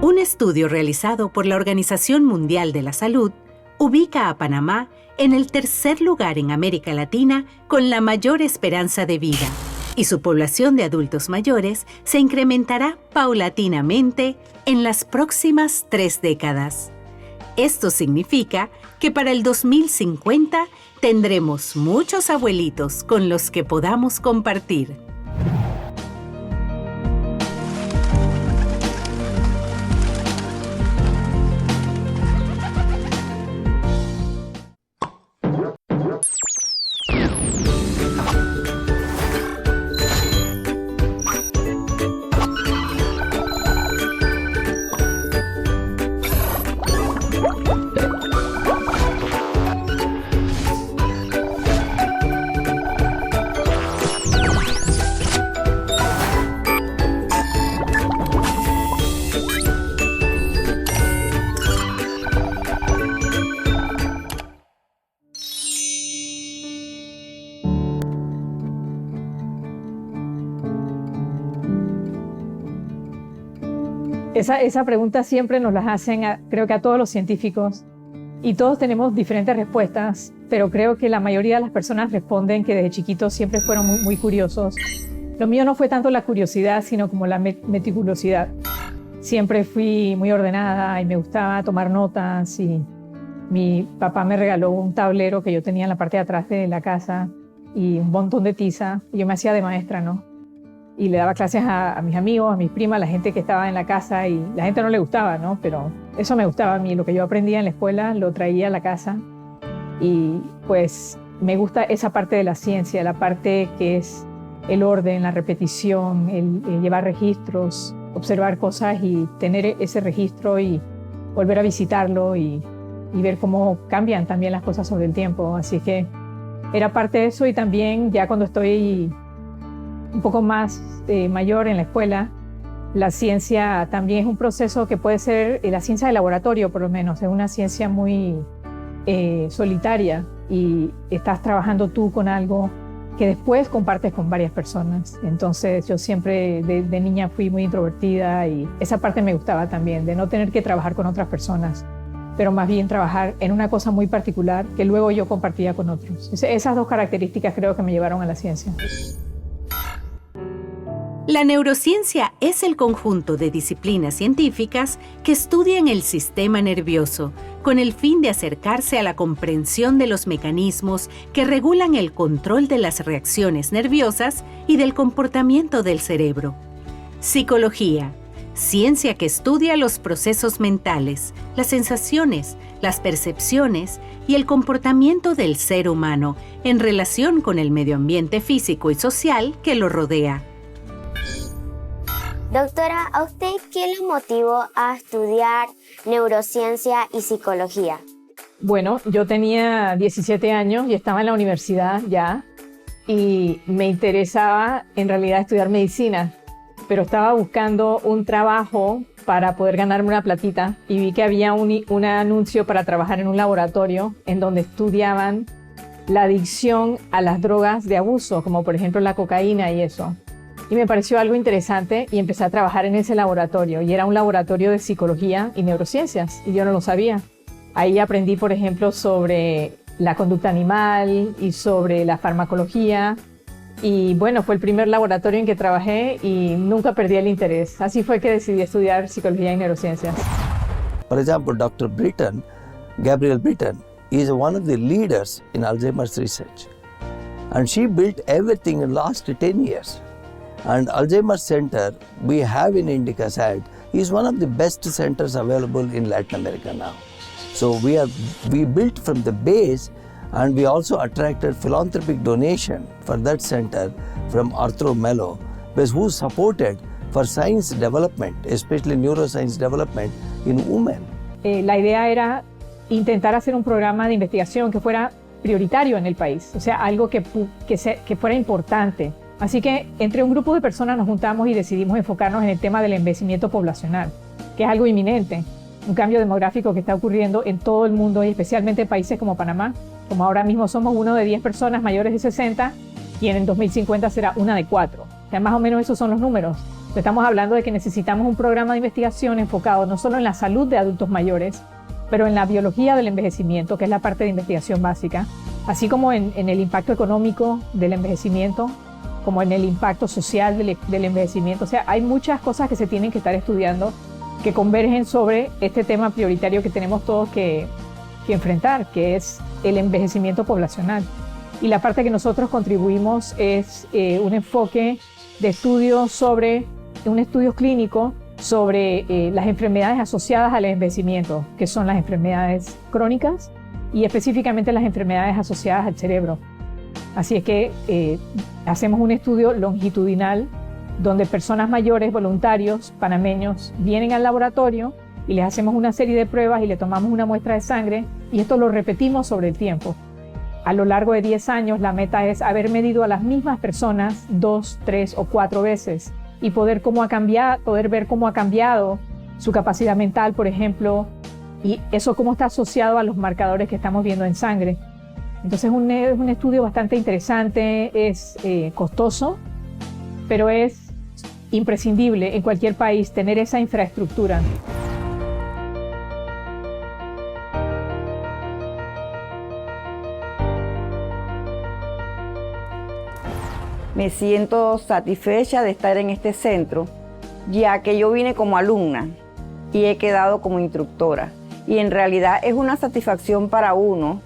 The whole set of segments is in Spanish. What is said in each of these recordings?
Un estudio realizado por la Organización Mundial de la Salud ubica a Panamá en el tercer lugar en América Latina con la mayor esperanza de vida, y su población de adultos mayores se incrementará paulatinamente en las próximas 3 décadas. Esto significa que para el 2050 tendremos muchos abuelitos con los que podamos compartir. Esa pregunta siempre nos la hacen, creo que a todos los científicos, y todos tenemos diferentes respuestas, pero creo que la mayoría de las personas responden que desde chiquitos siempre fueron muy curiosos. Lo mío no fue tanto la curiosidad, sino como la meticulosidad. Siempre fui muy ordenada y me gustaba tomar notas, y mi papá me regaló un tablero que yo tenía en la parte de atrás de la casa y un montón de tiza, y yo me hacía de maestra, ¿no? Y le daba clases a mis amigos, a mis primas, a la gente que estaba en la casa, y la gente no le gustaba, ¿no? Pero eso me gustaba a mí. Lo que yo aprendía en la escuela lo traía a la casa, y pues me gusta esa parte de la ciencia, la parte que es el orden, la repetición, el llevar registros, observar cosas y tener ese registro y volver a visitarlo y ver cómo cambian también las cosas sobre el tiempo. Así que era parte de eso, y también ya cuando estoy un poco más mayor en la escuela, la ciencia también es un proceso que puede ser, la ciencia de laboratorio por lo menos, es una ciencia muy solitaria, y estás trabajando tú con algo que después compartes con varias personas. Entonces yo siempre de niña fui muy introvertida, y esa parte me gustaba también, de no tener que trabajar con otras personas, pero más bien trabajar en una cosa muy particular que luego yo compartía con otros. Esas 2 características creo que me llevaron a la ciencia. La neurociencia es el conjunto de disciplinas científicas que estudian el sistema nervioso con el fin de acercarse a la comprensión de los mecanismos que regulan el control de las reacciones nerviosas y del comportamiento del cerebro. Psicología, ciencia que estudia los procesos mentales, las sensaciones, las percepciones y el comportamiento del ser humano en relación con el medio ambiente físico y social que lo rodea. Doctora, ¿a usted qué lo motivó a estudiar neurociencia y psicología? Bueno, yo tenía 17 años y estaba en la universidad ya, y me interesaba en realidad estudiar medicina, pero estaba buscando un trabajo para poder ganarme una platita, y vi que había un anuncio para trabajar en un laboratorio en donde estudiaban la adicción a las drogas de abuso, como por ejemplo la cocaína y eso. Y me pareció algo interesante, y empecé a trabajar en ese laboratorio, y era un laboratorio de psicología y neurociencias, y yo no lo sabía. Ahí aprendí, por ejemplo, sobre la conducta animal y sobre la farmacología, y bueno, fue el primer laboratorio en que trabajé y nunca perdí el interés. Así fue que decidí estudiar psicología y neurociencias. For example, Dr. Britton, Gabrielle Britton, is one of the leaders in Alzheimer's research, and she built everything in the last 10 years. And Alzheimer's Center we have in Indica SAD is one of the best centers available in Latin America now. So we built from the base, and we also attracted philanthropic donation for that center from Arthur Mello, who supported for science development, especially neuroscience development in women. La idea era intentar hacer un programa de investigación que fuera prioritario en el país, o sea, algo que fuera importante. Así que entre un grupo de personas nos juntamos y decidimos enfocarnos en el tema del envejecimiento poblacional, que es algo inminente, un cambio demográfico que está ocurriendo en todo el mundo, y especialmente en países como Panamá. Como ahora mismo somos 1 de 10 personas mayores de 60, y en el 2050 será 1 de 4. O sea, más o menos esos son los números. Estamos hablando de que necesitamos un programa de investigación enfocado no solo en la salud de adultos mayores, pero en la biología del envejecimiento, que es la parte de investigación básica, así como en el impacto económico del envejecimiento, como en el impacto social del envejecimiento. O sea, hay muchas cosas que se tienen que estar estudiando que convergen sobre este tema prioritario que tenemos todos que enfrentar, que es el envejecimiento poblacional. Y la parte que nosotros contribuimos es un enfoque de estudio un estudio clínico sobre las enfermedades asociadas al envejecimiento, que son las enfermedades crónicas y específicamente las enfermedades asociadas al cerebro. Así es que hacemos un estudio longitudinal donde personas mayores, voluntarios, panameños, vienen al laboratorio y les hacemos una serie de pruebas y le tomamos una muestra de sangre y esto lo repetimos sobre el tiempo. A lo largo de 10 años la meta es haber medido a las mismas personas 2, 3 o 4 veces y poder ver cómo ha cambiado su capacidad mental, por ejemplo, y eso cómo está asociado a los marcadores que estamos viendo en sangre. Entonces es un estudio bastante interesante, es costoso, pero es imprescindible en cualquier país tener esa infraestructura. Me siento satisfecha de estar en este centro, ya que yo vine como alumna y he quedado como instructora. Y en realidad es una satisfacción para uno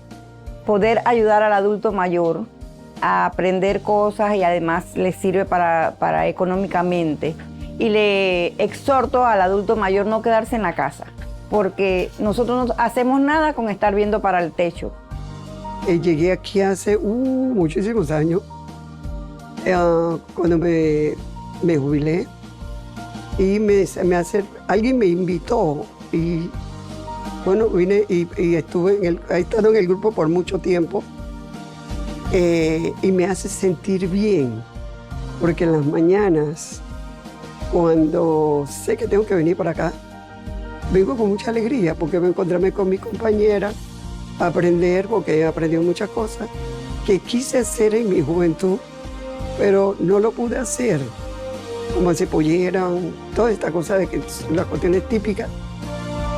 poder ayudar al adulto mayor a aprender cosas y además le sirve para económicamente. Y le exhorto al adulto mayor no quedarse en la casa, porque nosotros no hacemos nada con estar viendo para el techo. Llegué aquí hace muchísimos años, cuando me jubilé, y alguien me invitó y bueno, vine y he estado en el grupo por mucho tiempo y me hace sentir bien, porque en las mañanas, cuando sé que tengo que venir para acá, vengo con mucha alegría porque me encontré con mi compañera a aprender, porque he aprendido muchas cosas que quise hacer en mi juventud, pero no lo pude hacer, como hacer pollera, toda esta cosa de que las cuestiones típicas.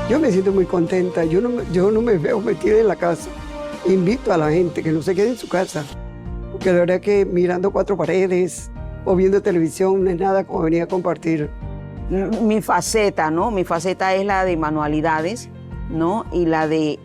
Yo me siento muy contenta, yo no me veo metida en la casa. Invito a la gente que no se quede en su casa, porque la verdad que mirando 4 paredes o viendo televisión no es nada como venir a compartir. Mi faceta, ¿no? Mi faceta es la de manualidades, ¿no? Y la de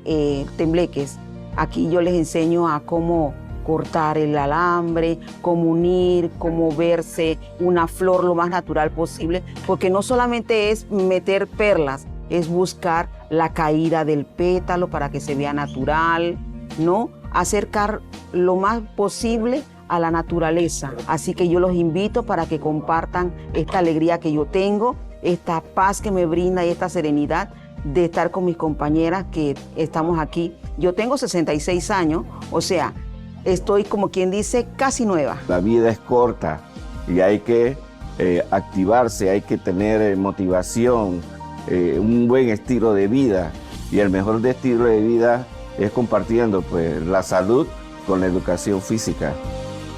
tembleques. Aquí yo les enseño a cómo cortar el alambre, cómo unir, cómo verse una flor lo más natural posible, porque no solamente es meter perlas, es buscar la caída del pétalo para que se vea natural, ¿no? Acercar lo más posible a la naturaleza. Así que yo los invito para que compartan esta alegría que yo tengo, esta paz que me brinda y esta serenidad de estar con mis compañeras que estamos aquí. Yo tengo 66 años, o sea, estoy como quien dice casi nueva. La vida es corta y hay que activarse, hay que tener motivación, un buen estilo de vida, y el mejor estilo de vida es compartiendo pues la salud con la educación física.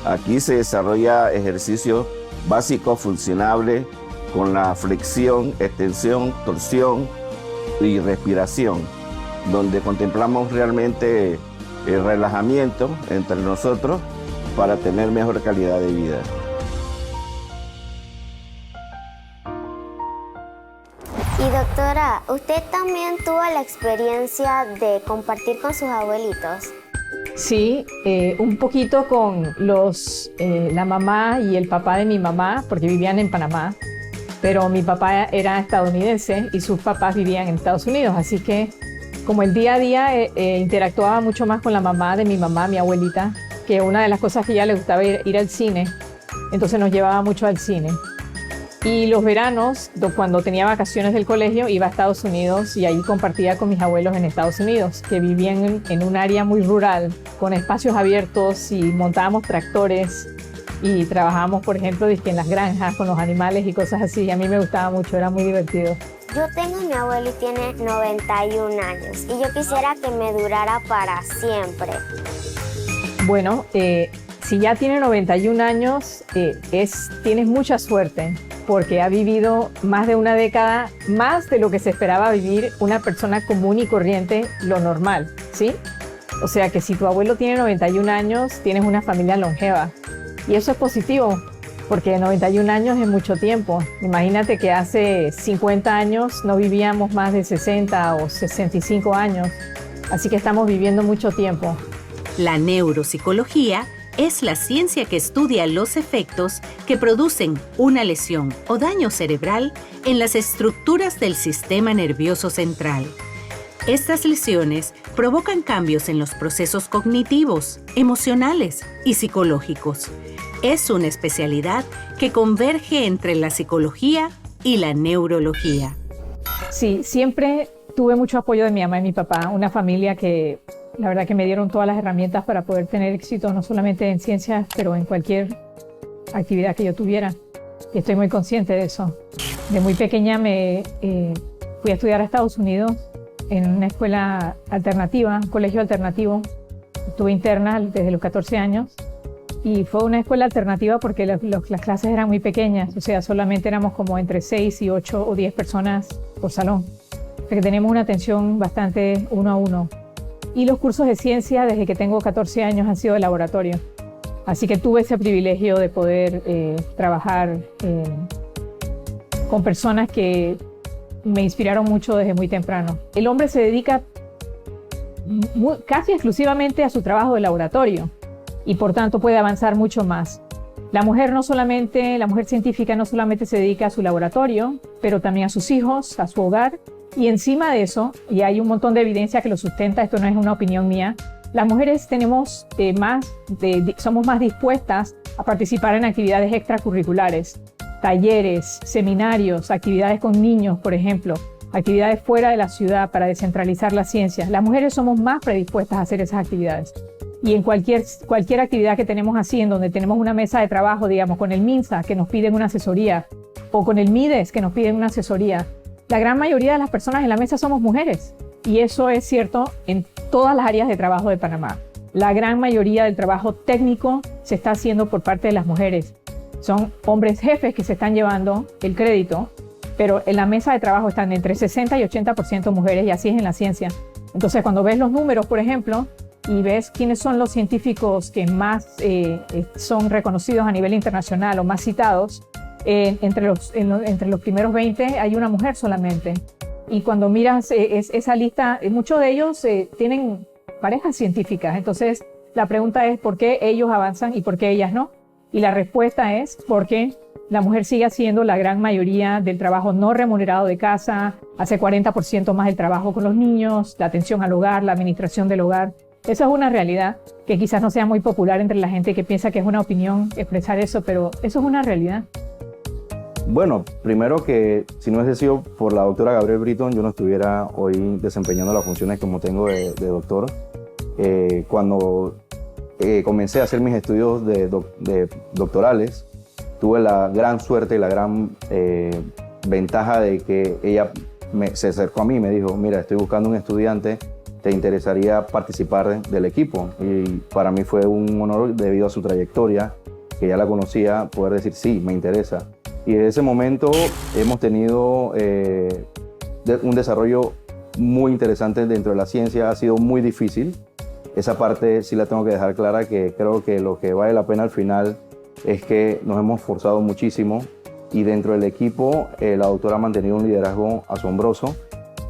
Aquí se desarrolla ejercicio básico funcionable con la flexión, extensión, torsión y respiración, donde contemplamos realmente el relajamiento entre nosotros para tener mejor calidad de vida. Y doctora, ¿usted también tuvo la experiencia de compartir con sus abuelitos? Sí, un poquito con la mamá y el papá de mi mamá, porque vivían en Panamá, pero mi papá era estadounidense y sus papás vivían en Estados Unidos, así que como el día a día interactuaba mucho más con la mamá de mi mamá, mi abuelita, que una de las cosas que a ella le gustaba ir al cine, entonces nos llevaba mucho al cine. Y los veranos, cuando tenía vacaciones del colegio, iba a Estados Unidos y ahí compartía con mis abuelos en Estados Unidos, que vivían en un área muy rural, con espacios abiertos, y montábamos tractores y trabajábamos, por ejemplo, en las granjas con los animales y cosas así. Y a mí me gustaba mucho, era muy divertido. Yo tengo a mi abuelo y tiene 91 años y yo quisiera que me durara para siempre. Bueno, Si ya tiene 91 años, tienes mucha suerte porque ha vivido más de una década, más de lo que se esperaba vivir una persona común y corriente, lo normal, ¿sí? O sea que si tu abuelo tiene 91 años, tienes una familia longeva. Y eso es positivo, porque 91 años es mucho tiempo. Imagínate que hace 50 años no vivíamos más de 60 o 65 años. Así que estamos viviendo mucho tiempo. La neuropsicología es la ciencia que estudia los efectos que producen una lesión o daño cerebral en las estructuras del sistema nervioso central. Estas lesiones provocan cambios en los procesos cognitivos, emocionales y psicológicos. Es una especialidad que converge entre la psicología y la neurología. Sí, siempre tuve mucho apoyo de mi mamá y mi papá, una familia que la verdad que me dieron todas las herramientas para poder tener éxito, no solamente en ciencias, pero en cualquier actividad que yo tuviera. Y estoy muy consciente de eso. De muy pequeña me fui a estudiar a Estados Unidos en una escuela alternativa, un colegio alternativo. Estuve interna desde los 14 años y fue una escuela alternativa porque las clases eran muy pequeñas, o sea, solamente éramos como entre 6 y 8 o 10 personas por salón. O sea que tenemos una atención bastante uno a uno. Y los cursos de ciencia desde que tengo 14 años han sido de laboratorio. Así que tuve ese privilegio de poder trabajar con personas que me inspiraron mucho desde muy temprano. El hombre se dedica casi exclusivamente a su trabajo de laboratorio y por tanto puede avanzar mucho más. La mujer científica no solamente se dedica a su laboratorio, pero también a sus hijos, a su hogar. Y encima de eso, y hay un montón de evidencia que lo sustenta, esto no es una opinión mía, las mujeres somos más dispuestas a participar en actividades extracurriculares, talleres, seminarios, actividades con niños, por ejemplo, actividades fuera de la ciudad para descentralizar la ciencia. Las mujeres somos más predispuestas a hacer esas actividades. Y en cualquier actividad que tenemos así, en donde tenemos una mesa de trabajo, digamos, con el MINSA, que nos piden una asesoría, o con el MIDES, que nos piden una asesoría, la gran mayoría de las personas en la mesa somos mujeres. Y eso es cierto en todas las áreas de trabajo de Panamá. La gran mayoría del trabajo técnico se está haciendo por parte de las mujeres. Son hombres jefes que se están llevando el crédito, pero en la mesa de trabajo están entre 60 y 80% mujeres, y así es en la ciencia. Entonces, cuando ves los números, por ejemplo, y ves quiénes son los científicos que más son reconocidos a nivel internacional o más citados, entre los primeros 20 hay una mujer solamente. Y cuando miras esa lista, muchos de ellos tienen parejas científicas. Entonces, la pregunta es ¿por qué ellos avanzan y por qué ellas no? Y la respuesta es porque la mujer sigue haciendo la gran mayoría del trabajo no remunerado de casa, hace 40% más del trabajo con los niños, la atención al hogar, la administración del hogar. Esa es una realidad que quizás no sea muy popular entre la gente que piensa que es una opinión expresar eso, pero eso es una realidad. Bueno, primero que si no hubiese sido por la doctora Gabrielle Britton, yo no estuviera hoy desempeñando las funciones como tengo de doctor. Cuando comencé a hacer mis estudios de doctorales, tuve la gran suerte y la gran ventaja de que ella se acercó a mí y me dijo, mira, estoy buscando un estudiante, ¿te interesaría participar del equipo? Y para mí fue un honor, debido a su trayectoria, que ya la conocía, poder decir sí, me interesa. Y desde ese momento hemos tenido un desarrollo muy interesante dentro de la ciencia. Ha sido muy difícil. Esa parte sí la tengo que dejar clara, que creo que lo que vale la pena al final es que nos hemos esforzado muchísimo y dentro del equipo la doctora ha mantenido un liderazgo asombroso.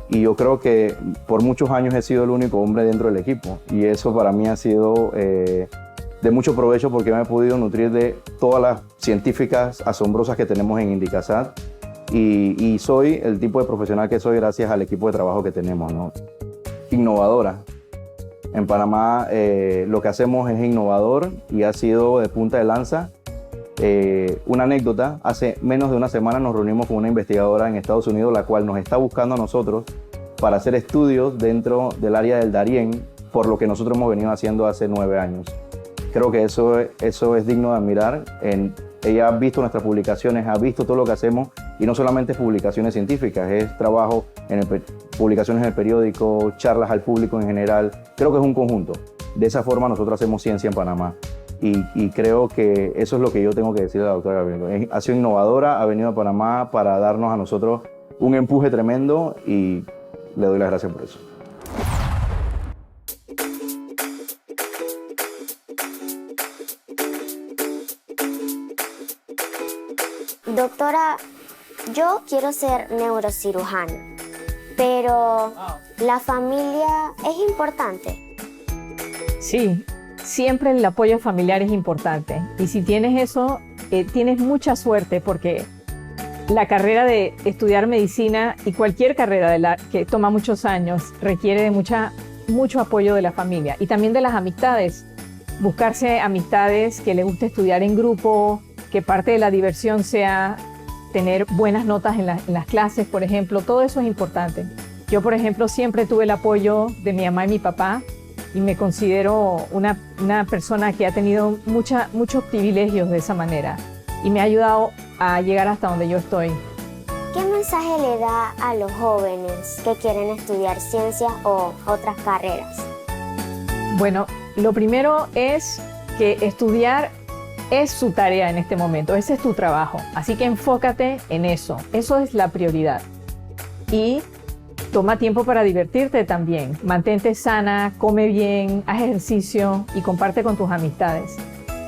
Y yo creo que por muchos años he sido el único hombre dentro del equipo y eso para mí ha sido de mucho provecho porque me he podido nutrir de todas las científicas asombrosas que tenemos en Indicasat y soy el tipo de profesional que soy gracias al equipo de trabajo que tenemos, ¿no? Innovadora. En Panamá lo que hacemos es innovador y ha sido de punta de lanza. Una anécdota, hace menos de una semana nos reunimos con una investigadora en Estados Unidos, la cual nos está buscando a nosotros para hacer estudios dentro del área del Darién, por lo que nosotros hemos venido haciendo hace 9 años. Creo que eso es digno de admirar. Ella ha visto nuestras publicaciones, ha visto todo lo que hacemos y no solamente publicaciones científicas, es trabajo publicaciones en el periódico, charlas al público en general. Creo que es un conjunto. De esa forma nosotros hacemos ciencia en Panamá. y creo que eso es lo que yo tengo que decir a la doctora Gabriel. Ha sido innovadora, ha venido a Panamá para darnos a nosotros un empuje tremendo y le doy las gracias por eso. Doctora, yo quiero ser neurocirujana, pero ¿la familia es importante? Sí, siempre el apoyo familiar es importante. Y si tienes eso, tienes mucha suerte porque la carrera de estudiar medicina y cualquier carrera que toma muchos años requiere de mucho apoyo de la familia y también de las amistades. Buscarse amistades que les guste estudiar en grupo, que parte de la diversión sea tener buenas notas en las clases, por ejemplo. Todo eso es importante. Yo, por ejemplo, siempre tuve el apoyo de mi mamá y mi papá y me considero una persona que ha tenido muchos privilegios de esa manera y me ha ayudado a llegar hasta donde yo estoy. ¿Qué mensaje le da a los jóvenes que quieren estudiar ciencias o otras carreras? Bueno, lo primero es que estudiar es su tarea en este momento, ese es tu trabajo, así que enfócate en eso, eso es la prioridad. Y toma tiempo para divertirte también, mantente sana, come bien, haz ejercicio y comparte con tus amistades.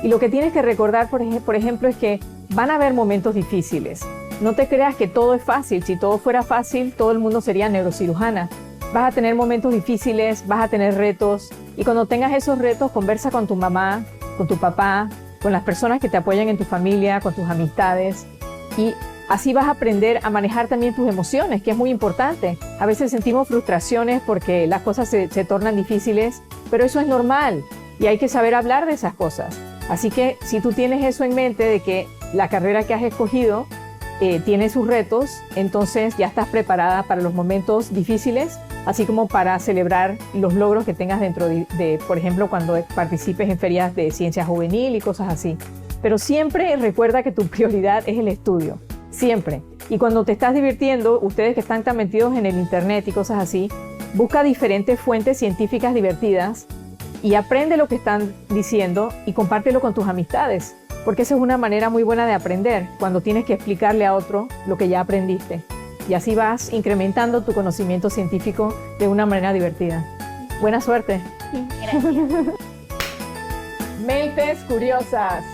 Y lo que tienes que recordar, por ejemplo, es que van a haber momentos difíciles. No te creas que todo es fácil, si todo fuera fácil, todo el mundo sería neurocirujana. Vas a tener momentos difíciles, vas a tener retos y cuando tengas esos retos, conversa con tu mamá, con tu papá, con las personas que te apoyan en tu familia, con tus amistades y así vas a aprender a manejar también tus emociones, que es muy importante. A veces sentimos frustraciones porque las cosas se tornan difíciles, pero eso es normal y hay que saber hablar de esas cosas. Así que si tú tienes eso en mente de que la carrera que has escogido tiene sus retos, entonces ya estás preparada para los momentos difíciles, así como para celebrar los logros que tengas dentro de, por ejemplo, cuando participes en ferias de ciencia juvenil y cosas así. Pero siempre recuerda que tu prioridad es el estudio, siempre. Y cuando te estás divirtiendo, ustedes que están tan metidos en el internet y cosas así, busca diferentes fuentes científicas divertidas y aprende lo que están diciendo y compártelo con tus amistades. Porque esa es una manera muy buena de aprender, cuando tienes que explicarle a otro lo que ya aprendiste. Y así vas incrementando tu conocimiento científico de una manera divertida. Buena suerte. Gracias. Mentes curiosas.